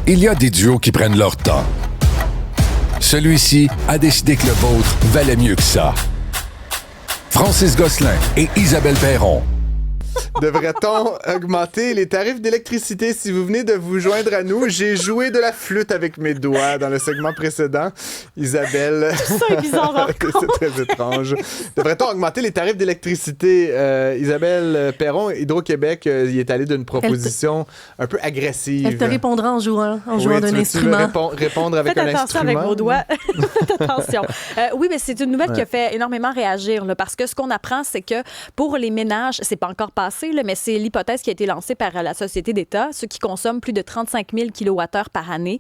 Il y a des duos qui prennent leur temps. Celui-ci a décidé que le vôtre valait mieux que ça. Francis Gosselin et Isabelle Perron. Devrait-on augmenter les tarifs d'électricité? Si vous venez de vous joindre à nous, j'ai joué de la flûte avec mes doigts dans le segment précédent. Isabelle... Tout ça est bizarre. C'est très étrange. Devrait-on augmenter les tarifs d'électricité? Isabelle Perron, Hydro-Québec, y est allé d'une proposition un peu agressive. Elle te répondra en jouant d'un instrument. Répondre avec un instrument? Faites attention avec vos doigts. Faites attention. Oui, mais c'est une nouvelle qui a fait énormément réagir, là, parce que ce qu'on apprend, c'est que pour les ménages, c'est pas encore passé, là, mais c'est l'hypothèse qui a été lancée par la Société d'État. Ceux qui consomment plus de 35 000 kWh par année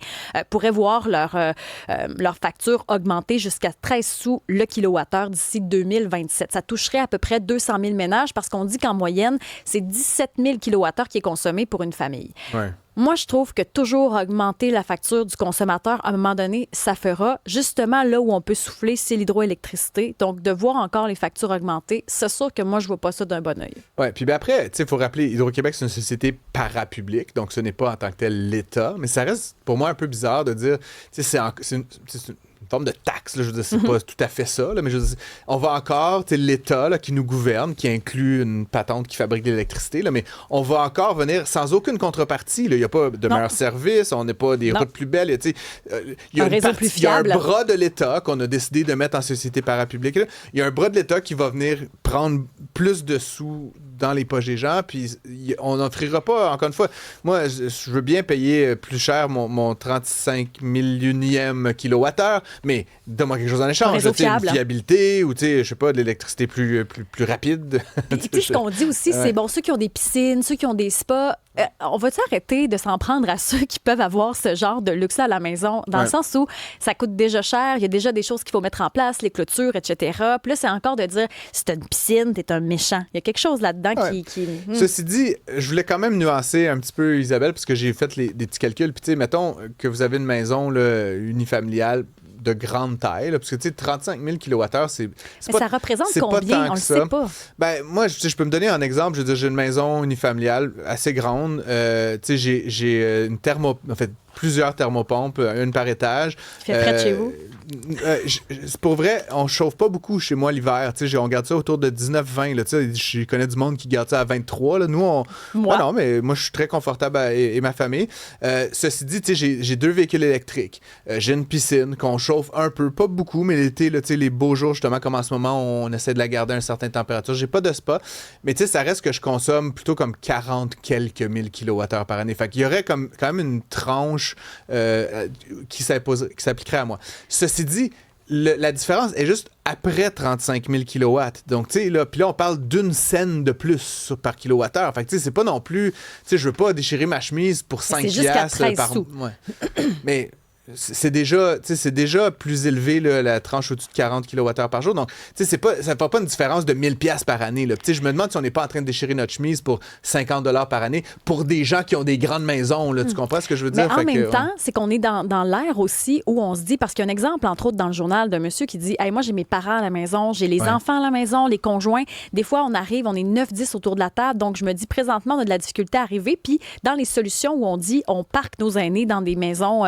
pourraient voir leur facture augmenter jusqu'à 13 sous le kilowattheure d'ici 2027. Ça toucherait à peu près 200 000 ménages parce qu'on dit qu'en moyenne, c'est 17 000 kWh qui est consommé pour une famille. Ouais. Moi, je trouve que toujours augmenter la facture du consommateur, à un moment donné, ça fera. Justement, là où on peut souffler, c'est l'hydroélectricité. Donc, de voir encore les factures augmenter, c'est sûr que moi, je vois pas ça d'un bon œil. Oui, puis après, il faut rappeler, Hydro-Québec, c'est une société parapublique, donc ce n'est pas en tant que tel l'État, mais ça reste pour moi un peu bizarre de dire, c'est une forme de taxe, là, je veux dire, c'est pas tout à fait ça, là, mais je veux dire, on va encore, l'État là, qui nous gouverne, qui inclut une patente qui fabrique de l'électricité, là, mais on va encore venir sans aucune contrepartie. Il n'y a pas de meilleur service, on n'est pas des routes plus belles. Il y a un bras de l'État qu'on a décidé de mettre en société parapublique. Là. Il y a un bras de l'État qui va venir prendre plus de sous dans les poches des gens, puis on n'offrira pas, encore une fois, moi, je veux bien payer plus cher mon 35 millionième kilowattheure, mais donne-moi quelque chose en échange, une fiabilité ou, je sais pas, de l'électricité plus rapide. Puis, ce qu'on dit aussi, c'est bon, ceux qui ont des piscines, ceux qui ont des spas, on va-tu arrêter de s'en prendre à ceux qui peuvent avoir ce genre de luxe à la maison, dans le sens où ça coûte déjà cher, il y a déjà des choses qu'il faut mettre en place, les clôtures, etc. Puis là, c'est encore de dire, si t'as une piscine, t'es un méchant. Il y a quelque chose là-dedans qui... Ceci dit, je voulais quand même nuancer un petit peu, Isabelle, parce que j'ai fait des petits calculs. Puis, tu sais, mettons que vous avez une maison là, unifamiliale de grande taille, là, parce que, tu sais, 35 000 kWh, c'est pas... ça représente combien? On le sait pas. Ben, moi, je peux me donner un exemple. Je veux dire, j'ai une maison unifamiliale assez grande. Tu sais, j'ai une plusieurs thermopompes, une par étage. Il fait près de chez vous? Pour vrai, on chauffe pas beaucoup chez moi l'hiver. On garde ça autour de 19-20. Je connais du monde qui garde ça à 23. Là. Nous, moi? non, mais moi, je suis très confortable et ma famille. Ceci dit, j'ai 2 véhicules électriques. J'ai une piscine qu'on chauffe un peu, pas beaucoup, mais l'été, les beaux jours, justement, comme en ce moment, on essaie de la garder à une certaine température. J'ai pas de spa, mais ça reste que je consomme plutôt comme 40 quelques mille kilowattheures par année. Fait qu'il y aurait quand même une tranche qui s'appliquerait à moi. Ceci dit, la différence est juste après 35 000 kilowatts. Donc, tu sais, là, puis là, on parle d'une scène de plus par kilowattheure. Fait que, tu sais, c'est pas non plus... Tu sais, je veux pas déchirer ma chemise pour 5 piastres par... sous. Ouais. Mais... C'est déjà plus élevé là, la tranche au-dessus de 40 kWh par jour. Donc, ça ne fait pas une différence de 1000 piastres par année. Là. Je me demande si on n'est pas en train de déchirer notre chemise pour 50 $ par année pour des gens qui ont des grandes maisons. Là. Tu comprends ce que je veux dire? Mais en même temps, c'est qu'on est dans l'ère aussi où on se dit, parce qu'il y a un exemple, entre autres, dans le journal d'un monsieur qui dit « Hey, moi, j'ai mes parents à la maison, j'ai les enfants à la maison, les conjoints. Des fois, on arrive, on est 9-10 autour de la table. Donc, je me dis, présentement, on a de la difficulté à arriver. Puis, dans les solutions où on dit, on parque nos aînés dans des maisons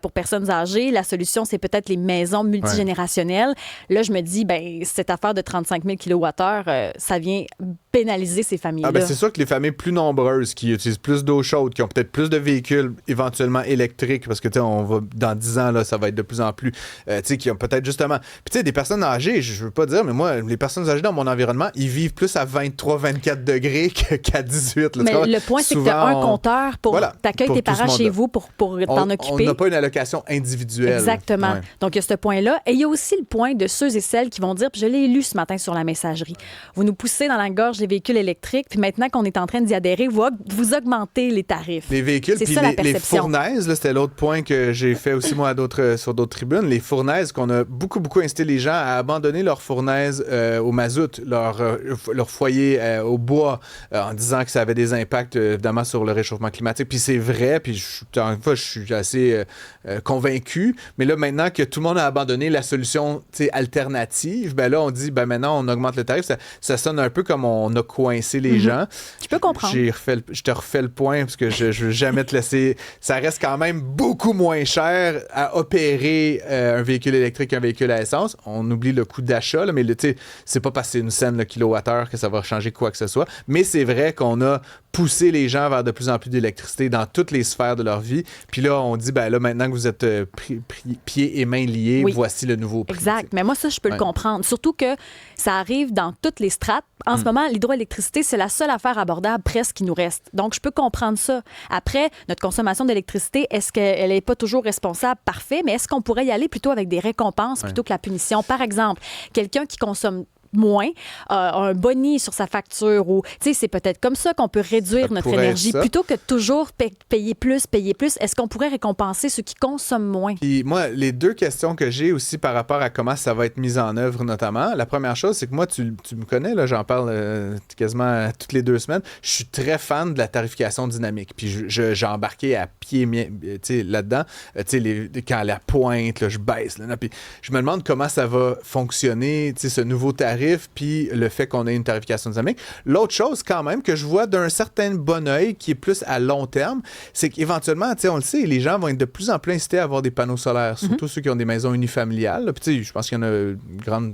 pour personnes âgées. La solution, c'est peut-être les maisons multigénérationnelles. Là, je me dis, cette affaire de 35 000 kWh, ça vient pénaliser ces familles-là. C'est sûr que les familles plus nombreuses qui utilisent plus d'eau chaude, qui ont peut-être plus de véhicules éventuellement électriques, parce que on va dans 10 ans, là, ça va être de plus en plus, qui ont peut-être justement... Puis des personnes âgées, je veux pas dire, mais moi, les personnes âgées dans mon environnement, ils vivent plus à 23-24 degrés qu'à 18. Là, mais le point, c'est que tu as un compteur pour t'accueillir tes parents chez vous pour t'en occuper. On n'a pas une allocation individuelle. Exactement. Donc, il y a ce point-là. Et il y a aussi le point de ceux et celles qui vont dire, puis je l'ai lu ce matin sur la messagerie, vous nous poussez dans la gorge les véhicules électriques, puis maintenant qu'on est en train d'y adhérer, vous augmentez les tarifs. Les véhicules, puis les fournaises, là, c'était l'autre point que j'ai fait aussi moi sur d'autres tribunes, les fournaises, qu'on a beaucoup incité les gens à abandonner leurs fournaises au mazout, leur foyer au bois, en disant que ça avait des impacts, évidemment, sur le réchauffement climatique. Puis c'est vrai, puis une fois, je suis assez convaincu, mais là, maintenant que tout le monde a abandonné la solution alternative, là, on dit, maintenant, on augmente le tarif. Ça sonne un peu comme on on a coincé les gens. Je peux comprendre. Je te refais le point parce que je veux jamais te laisser. Ça reste quand même beaucoup moins cher à opérer un véhicule électrique qu'un véhicule à essence. On oublie le coût d'achat, là, mais c'est pas parce que c'est une scène le kilowattheure que ça va changer quoi que ce soit. Mais c'est vrai qu'on a poussé les gens vers de plus en plus d'électricité dans toutes les sphères de leur vie. Puis là, on dit, ben là, maintenant que vous êtes pieds et mains liés, voici le nouveau prix. Exact. Mais moi, ça, je peux le comprendre. Surtout que ça arrive dans toutes les strates. En ce moment, l'hydroélectricité, c'est la seule affaire abordable presque qui nous reste. Donc, je peux comprendre ça. Après, notre consommation d'électricité, est-ce qu'elle n'est pas toujours responsable? Parfait. Mais est-ce qu'on pourrait y aller plutôt avec des récompenses plutôt que la punition? Par exemple, quelqu'un qui consomme moins, un boni sur sa facture ou, tu sais, c'est peut-être comme ça qu'on peut réduire notre énergie plutôt que toujours payer plus. Est-ce qu'on pourrait récompenser ceux qui consomment moins? Puis moi, les deux questions que j'ai aussi par rapport à comment ça va être mis en œuvre notamment, la première chose, c'est que moi, tu me connais, là, j'en parle quasiment toutes les 2 semaines, je suis très fan de la tarification dynamique. Puis j'ai embarqué à pied là-dedans, quand la pointe, là, je baisse. Là, puis je me demande comment ça va fonctionner, ce nouveau tarif, puis le fait qu'on ait une tarification dynamique. L'autre chose, quand même, que je vois d'un certain bon œil, qui est plus à long terme, c'est qu'éventuellement, on le sait, les gens vont être de plus en plus incités à avoir des panneaux solaires, surtout ceux qui ont des maisons unifamiliales. Puis, je pense qu'il y en a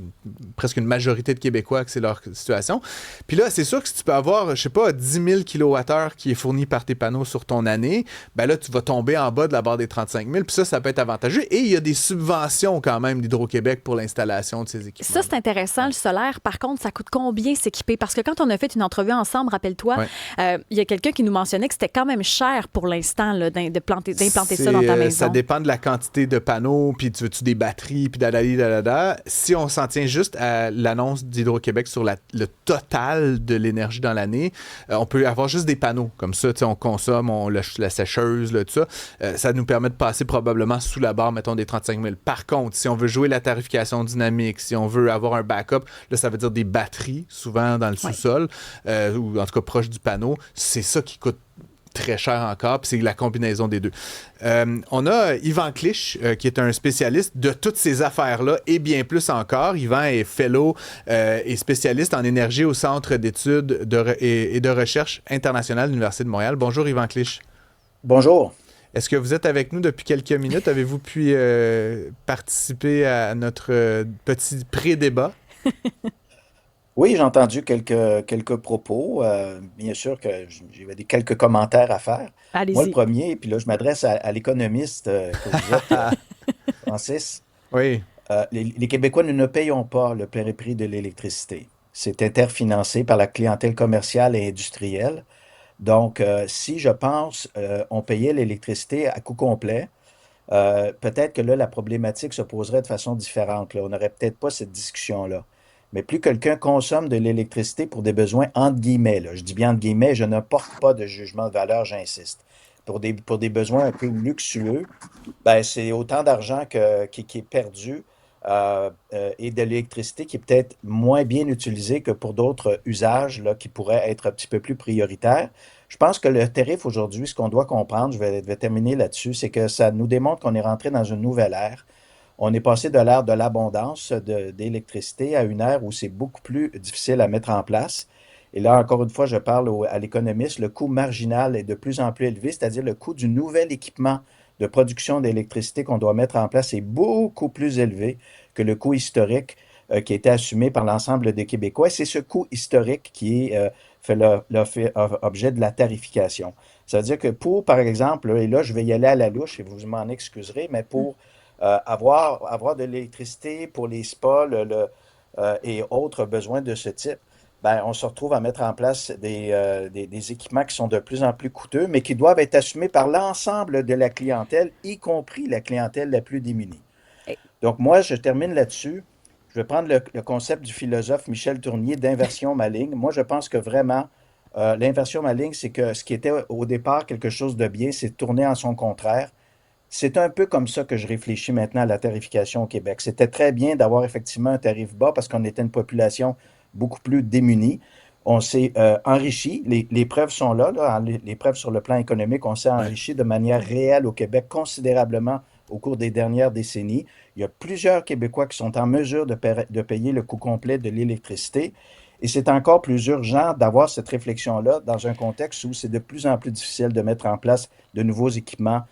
presque une majorité de Québécois que c'est leur situation. Puis là, c'est sûr que si tu peux avoir, je sais pas, 10 000 kWh qui est fourni par tes panneaux sur ton année, ben là, tu vas tomber en bas de la barre des 35 000. Puis ça peut être avantageux. Et il y a des subventions quand même d'Hydro-Québec pour l'installation de ces équipements. Ça, c'est intéressant, le solaire. Par contre, ça coûte combien s'équiper? Parce que quand on a fait une entrevue ensemble, rappelle-toi, il y a quelqu'un qui nous mentionnait que c'était quand même cher pour l'instant là, d'implanter ça dans ta maison. Ça dépend de la quantité de panneaux, puis tu veux-tu des batteries, puis dadada. Si on s'en tient juste à l'annonce d'Hydro-Québec sur le total de l'énergie dans l'année, on peut avoir juste des panneaux. Comme ça, on consomme, la sécheuse, là, tout ça. Ça nous permet de passer probablement sous la barre, mettons, des 35 000. Par contre, si on veut jouer la tarification dynamique, si on veut avoir un backup, là, ça veut dire des batteries, souvent dans le sous-sol, ou en tout cas proche du panneau. C'est ça qui coûte très cher encore, puis c'est la combinaison des deux. On a Yvan Clich, qui est un spécialiste de toutes ces affaires-là, et bien plus encore. Yvan est fellow et spécialiste en énergie au Centre d'études et de recherche internationale de l'Université de Montréal. Bonjour, Yvan Clich. Bonjour. Est-ce que vous êtes avec nous depuis quelques minutes? Avez-vous pu participer à notre petit pré-débat? Oui, j'ai entendu quelques propos. Bien sûr que j'avais quelques commentaires à faire. Allez-y. Moi, le premier, puis là, je m'adresse à l'économiste que vous êtes, Francis. Oui. Les Québécois ne payons pas le plein prix de l'électricité. C'est interfinancé par la clientèle commerciale et industrielle. Donc, si je pense, on payait l'électricité à coût complet, peut-être que là, la problématique se poserait de façon différente. Là. On n'aurait peut-être pas cette discussion-là. Mais plus quelqu'un consomme de l'électricité pour des besoins entre guillemets, là, je dis bien entre guillemets, je ne porte pas de jugement de valeur, j'insiste. Pour des besoins un peu luxueux, ben, c'est autant d'argent qui est perdu et de l'électricité qui est peut-être moins bien utilisée que pour d'autres usages là, qui pourraient être un petit peu plus prioritaires. Je pense que le tarif aujourd'hui, ce qu'on doit comprendre, je vais terminer là-dessus, c'est que ça nous démontre qu'on est rentré dans une nouvelle ère. On est passé de l'ère de l'abondance d'électricité à une ère où c'est beaucoup plus difficile à mettre en place. Et là, encore une fois, je parle à l'économiste, le coût marginal est de plus en plus élevé, c'est-à-dire le coût du nouvel équipement de production d'électricité qu'on doit mettre en place est beaucoup plus élevé que le coût historique qui a été assumé par l'ensemble des Québécois. Et c'est ce coût historique qui fait objet de la tarification. Ça veut dire que par exemple, et là, je vais y aller à la louche et vous m'en excuserez, mais pour avoir de l'électricité pour les spas et autres besoins de ce type, ben, on se retrouve à mettre en place des équipements qui sont de plus en plus coûteux, mais qui doivent être assumés par l'ensemble de la clientèle, y compris la clientèle la plus démunie. Donc moi, je termine là-dessus. Je vais prendre le concept du philosophe Michel Tournier d'inversion maligne. Moi, je pense que vraiment, l'inversion maligne, c'est que ce qui était au départ quelque chose de bien, c'est de tourner en son contraire. C'est un peu comme ça que je réfléchis maintenant à la tarification au Québec. C'était très bien d'avoir effectivement un tarif bas parce qu'on était une population beaucoup plus démunie. On s'est enrichi. Les preuves sont là, les preuves sur le plan économique. On s'est enrichi de manière réelle au Québec considérablement au cours des dernières décennies. Il y a plusieurs Québécois qui sont en mesure de payer le coût complet de l'électricité. Et c'est encore plus urgent d'avoir cette réflexion-là dans un contexte où c'est de plus en plus difficile de mettre en place de nouveaux équipements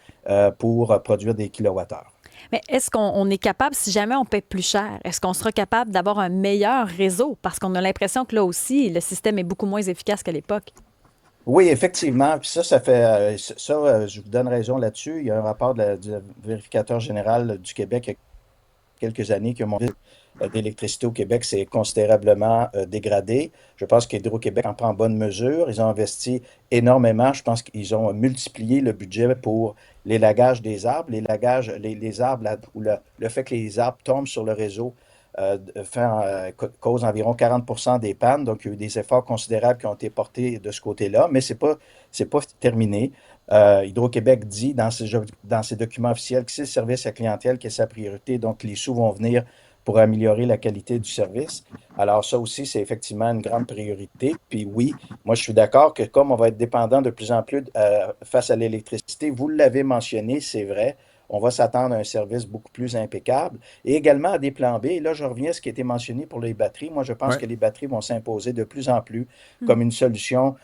pour produire des kilowattheures. Mais est-ce qu'on est capable, si jamais on paie plus cher, est-ce qu'on sera capable d'avoir un meilleur réseau? Parce qu'on a l'impression que là aussi, le système est beaucoup moins efficace qu'à l'époque. Oui, effectivement. Puis ça fait je vous donne raison là-dessus. Il y a un rapport du vérificateur général du Québec il y a quelques années qui a montré que d'électricité au Québec s'est considérablement dégradée. Je pense qu'Hydro-Québec en prend bonne mesure. Ils ont investi énormément. Je pense qu'ils ont multiplié le budget pour l'élagage des arbres. Les arbres, où le fait que les arbres tombent sur le réseau cause environ 40% des pannes. Donc, il y a eu des efforts considérables qui ont été portés de ce côté-là, mais c'est pas terminé. Hydro-Québec dit dans ses documents officiels que c'est le service à clientèle qui est sa priorité, donc les sous vont venir pour améliorer la qualité du service. Alors ça aussi, c'est effectivement une grande priorité. Puis oui, moi je suis d'accord que comme on va être dépendant de plus en plus face à l'électricité, vous l'avez mentionné, c'est vrai, on va s'attendre à un service beaucoup plus impeccable et également à des plans B. Et là, je reviens à ce qui a été mentionné pour les batteries. Moi, je pense Ouais. que les batteries vont s'imposer de plus en plus comme une solution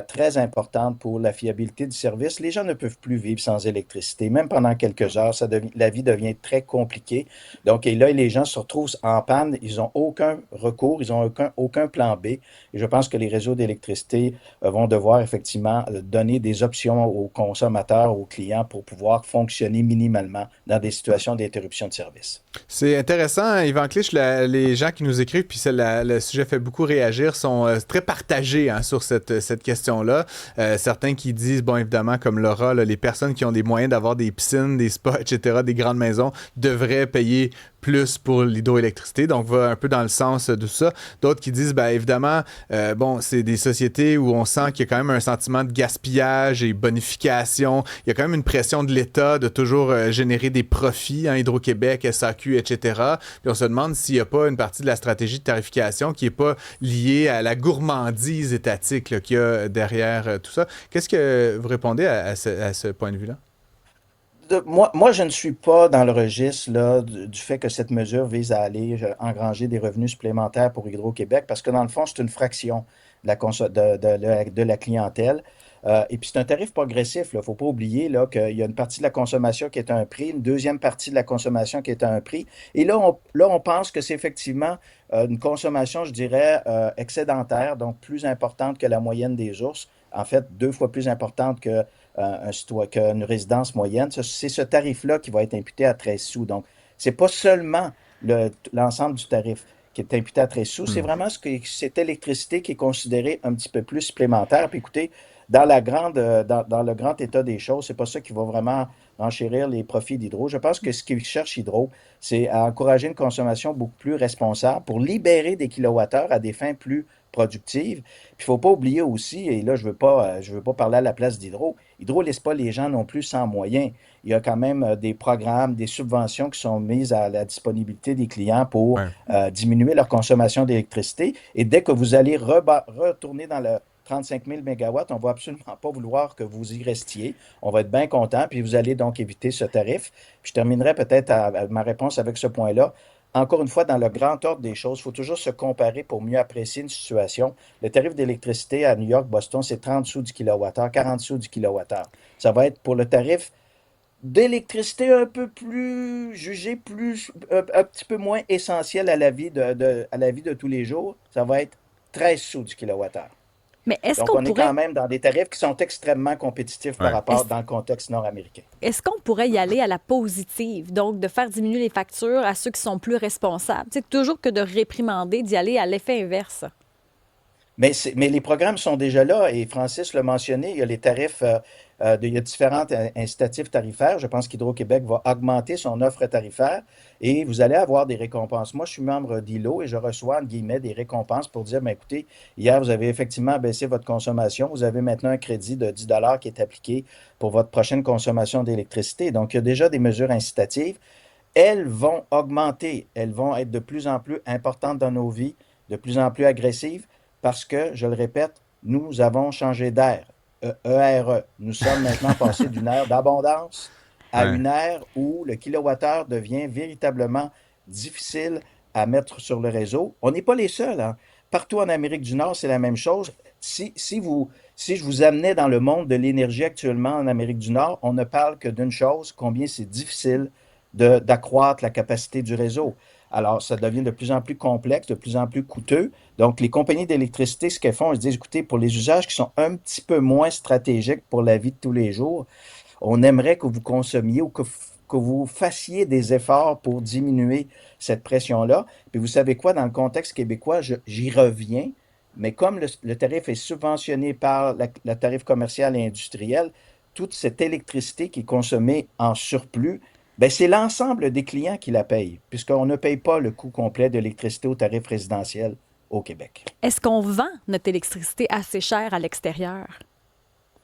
très importante pour la fiabilité du service. Les gens ne peuvent plus vivre sans électricité, même pendant quelques heures. La vie devient très compliquée. Donc, et là, les gens se retrouvent en panne. Ils n'ont aucun recours, ils n'ont aucun plan B. Et je pense que les réseaux d'électricité vont devoir effectivement donner des options aux consommateurs, aux clients pour pouvoir fonctionner minimalement dans des situations d'interruption de service. C'est intéressant, Yvan Clich, les gens qui nous écrivent, puis le sujet fait beaucoup réagir, sont très partagés sur cette question-là. Certains qui disent, bon, évidemment, comme Laura, là, les personnes qui ont des moyens d'avoir des piscines, des spas, etc., des grandes maisons, devraient payer plus pour l'hydroélectricité, donc va un peu dans le sens de ça. D'autres qui disent, ben évidemment, bon, c'est des sociétés où on sent qu'il y a quand même un sentiment de gaspillage et bonification. Il y a quand même une pression de l'État de toujours générer des profits, Hydro-Québec, SAQ, etc. Puis on se demande s'il n'y a pas une partie de la stratégie de tarification qui n'est pas liée à la gourmandise étatique là, qu'il y a derrière tout ça. Qu'est-ce que vous répondez à ce point de vue-là? Moi, je ne suis pas dans le registre là, du fait que cette mesure vise à aller engranger des revenus supplémentaires pour Hydro-Québec, parce que dans le fond, c'est une fraction de la clientèle. Et puis, c'est un tarif progressif. Il ne faut pas oublier là, qu'il y a une partie de la consommation qui est à un prix, une deuxième partie de la consommation qui est à un prix. Et là, on pense que c'est effectivement une consommation, je dirais, excédentaire, donc plus importante que la moyenne des ours. En fait, 2 fois plus importante qu'une résidence moyenne. C'est ce tarif-là qui va être imputé à 13 sous. Donc, c'est pas seulement l'ensemble du tarif qui est imputé à 13 sous, c'est vraiment cette électricité qui est considérée un petit peu plus supplémentaire. Puis écoutez, dans le grand état des choses, c'est pas ça qui va vraiment enchérir les profits d'Hydro. Je pense que ce qu'il cherche Hydro, c'est à encourager une consommation beaucoup plus responsable pour libérer des kilowattheures à des fins plus productives. Puis il ne faut pas oublier aussi, et là je veux pas parler à la place d'Hydro, Hydro ne laisse pas les gens non plus sans moyens. Il y a quand même des programmes, des subventions qui sont mises à la disponibilité des clients pour diminuer leur consommation d'électricité. Et dès que vous allez retourner dans le 35 000 mégawatts, on ne va absolument pas vouloir que vous y restiez. On va être bien content, puis vous allez donc éviter ce tarif. Puis je terminerai peut-être ma réponse avec ce point-là. Encore une fois, dans le grand ordre des choses, il faut toujours se comparer pour mieux apprécier une situation. Le tarif d'électricité à New York, Boston, c'est 30 sous du kilowattheure, 40 sous du kilowattheure. Ça va être pour le tarif d'électricité un peu plus jugé, un petit peu moins essentiel à la vie à la vie de tous les jours. Ça va être 13 sous du kilowattheure. Mais est-ce Donc, qu'on on est pourrait... quand même dans des tarifs qui sont extrêmement compétitifs par rapport dans le contexte nord-américain. Est-ce qu'on pourrait y aller à la positive, donc de faire diminuer les factures à ceux qui sont plus responsables? C'est toujours que de réprimander, d'y aller à l'effet inverse. Mais les programmes sont déjà là et Francis l'a mentionné, il y a les tarifs, il y a différents incitatifs tarifaires. Je pense qu'Hydro-Québec va augmenter son offre tarifaire et vous allez avoir des récompenses. Moi, je suis membre d'ILO et je reçois, entre guillemets, des récompenses pour dire, ben, écoutez, hier, vous avez effectivement baissé votre consommation. Vous avez maintenant un crédit de 10 qui est appliqué pour votre prochaine consommation d'électricité. Donc, il y a déjà des mesures incitatives. Elles vont augmenter. Elles vont être de plus en plus importantes dans nos vies, de plus en plus agressives. Parce que, je le répète, nous avons changé d'ère, ERE. Nous sommes maintenant passés d'une ère d'abondance à une ère où le kilowattheure devient véritablement difficile à mettre sur le réseau. On n'est pas les seuls. Hein? Partout en Amérique du Nord, c'est la même chose. Si je vous amenais dans le monde de l'énergie actuellement en Amérique du Nord, on ne parle que d'une chose, combien c'est difficile d'accroître la capacité du réseau. Alors, ça devient de plus en plus complexe, de plus en plus coûteux. Donc, les compagnies d'électricité, ce qu'elles font, elles se disent, écoutez, pour les usages qui sont un petit peu moins stratégiques pour la vie de tous les jours, on aimerait que vous consommiez ou que vous fassiez des efforts pour diminuer cette pression-là. Puis vous savez quoi, dans le contexte québécois, j'y reviens, mais comme le tarif est subventionné par le tarif commercial et industriel, toute cette électricité qui est consommée en surplus, ben c'est l'ensemble des clients qui la payent, puisqu'on ne paye pas le coût complet de l'électricité au tarif résidentiel au Québec. Est-ce qu'on vend notre électricité assez cher à l'extérieur?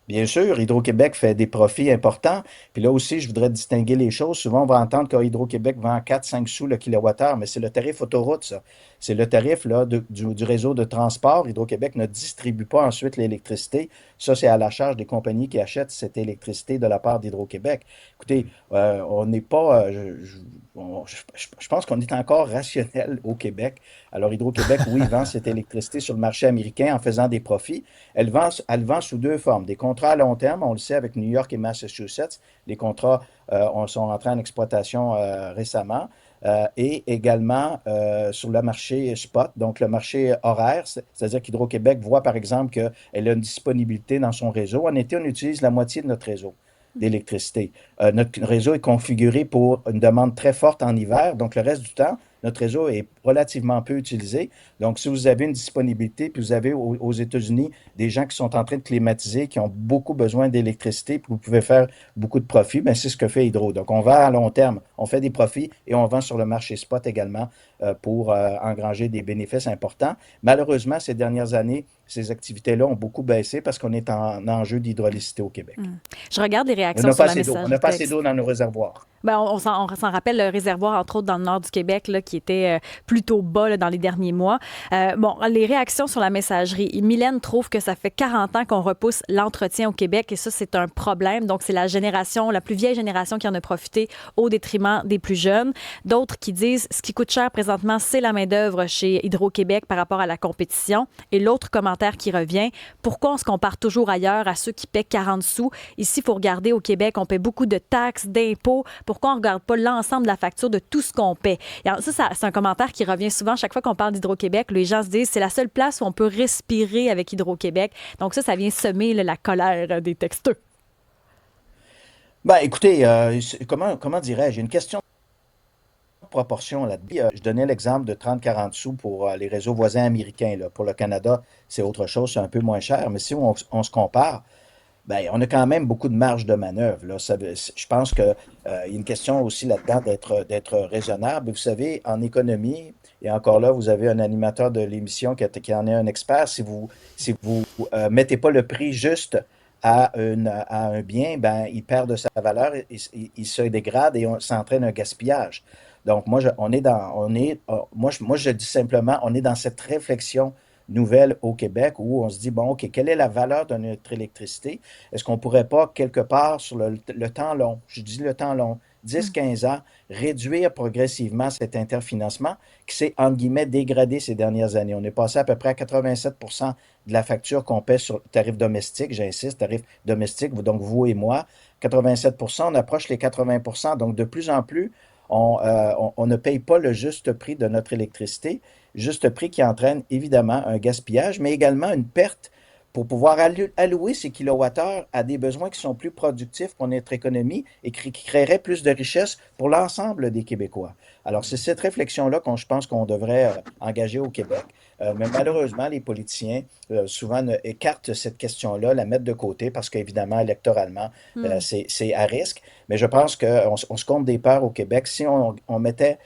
Bien sûr, Hydro-Québec fait des profits importants. Puis là aussi, je voudrais distinguer les choses. Souvent, on va entendre que Hydro-Québec vend 4-5 sous le kilowattheure, mais c'est le tarif autoroute, ça. C'est le tarif là, du réseau de transport. Hydro-Québec ne distribue pas ensuite l'électricité. Ça, c'est à la charge des compagnies qui achètent cette électricité de la part d'Hydro-Québec. Écoutez, on n'est pas... je pense qu'on est encore rationnel au Québec. Alors, Hydro-Québec, oui, vend cette électricité sur le marché américain en faisant des profits. Elle vend sous deux formes. Des contrats à long terme, on le sait avec New York et Massachusetts. Les contrats sont entrés en exploitation récemment. Et également sur le marché spot, donc le marché horaire, c'est-à-dire qu'Hydro-Québec voit par exemple qu'elle a une disponibilité dans son réseau. En été, on utilise la moitié de notre réseau d'électricité. Notre réseau est configuré pour une demande très forte en hiver, donc le reste du temps, notre réseau est relativement peu utilisé. Donc, si vous avez une disponibilité, puis vous avez aux États-Unis des gens qui sont en train de climatiser, qui ont beaucoup besoin d'électricité, puis vous pouvez faire beaucoup de profits, bien, c'est ce que fait Hydro. Donc, on va à long terme, on fait des profits et on vend sur le marché spot également pour engranger des bénéfices importants. Malheureusement, ces dernières années, ces activités-là ont beaucoup baissé parce qu'on est en enjeu d'hydraulicité au Québec. Je regarde les réactions sur la messagerie. On n'a pas assez d'eau dans nos réservoirs. Ben, on s'en rappelle le réservoir, entre autres, dans le nord du Québec, là, qui était plutôt bas là, dans les derniers mois. Bon, les réactions sur la messagerie. Mylène trouve que ça fait 40 ans qu'on repousse l'entretien au Québec et ça, c'est un problème. Donc, c'est la plus vieille génération qui en a profité au détriment des plus jeunes. D'autres qui disent ce qui coûte cher présentement, c'est la main-d'œuvre chez Hydro-Québec par rapport à la compétition. Et l'autre commentaire qui revient, pourquoi on se compare toujours ailleurs à ceux qui paient 40 sous? Ici, il faut regarder au Québec, on paie beaucoup de taxes, d'impôts. Pourquoi on ne regarde pas l'ensemble de la facture de tout ce qu'on paie? Et alors, ça, c'est un commentaire qui revient souvent chaque fois qu'on parle d'Hydro-Québec. Les gens se disent c'est la seule place où on peut respirer avec Hydro-Québec. Donc ça vient semer la colère des texteux. Ben, écoutez, comment dirais-je? Une question de proportion là-dedans. Je donnais l'exemple de 30-40 sous pour les réseaux voisins américains. Là. Pour le Canada, c'est autre chose, c'est un peu moins cher. Mais si on se compare, ben, on a quand même beaucoup de marge de manœuvre. Là. Je pense qu'il y a une question aussi là-dedans d'être raisonnable. Vous savez, en économie, et encore là, vous avez un animateur de l'émission qui en est un expert. Si vous mettez pas le prix juste à un bien, ben, il perd de sa valeur, il se dégrade et ça entraîne un gaspillage. Donc, moi, je dis simplement, on est dans cette réflexion nouvelle au Québec où on se dit, bon, OK, quelle est la valeur de notre électricité? Est-ce qu'on ne pourrait pas, quelque part, sur le temps long, je dis le temps long, 10-15 ans, réduire progressivement cet interfinancement qui s'est, entre guillemets, dégradé ces dernières années. On est passé à peu près à 87 de la facture qu'on paie sur le tarif domestique, j'insiste, tarif domestique, donc vous et moi, 87 on approche les 80 donc de plus en plus, on ne paye pas le juste prix de notre électricité, juste prix qui entraîne évidemment un gaspillage, mais également une perte pour pouvoir allouer ces kilowattheures à des besoins qui sont plus productifs pour notre économie et qui créeraient plus de richesses pour l'ensemble des Québécois. Alors, c'est cette réflexion-là je pense qu'on devrait engager au Québec. Mais malheureusement, les politiciens souvent écartent cette question-là, la mettent de côté parce qu'évidemment, électoralement, c'est à risque. Mais je pense qu'on se compte des peurs au Québec. Si on mettait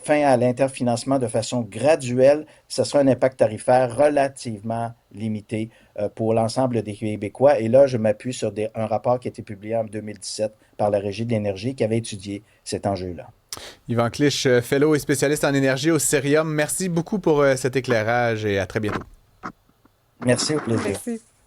fin à l'interfinancement de façon graduelle, ce sera un impact tarifaire relativement limité pour l'ensemble des Québécois. Et là, je m'appuie sur un rapport qui a été publié en 2017 par la Régie de l'énergie qui avait étudié cet enjeu-là. Yvan Clich, fellow et spécialiste en énergie au Cerium, merci beaucoup pour cet éclairage et à très bientôt. Merci, au plaisir. Merci.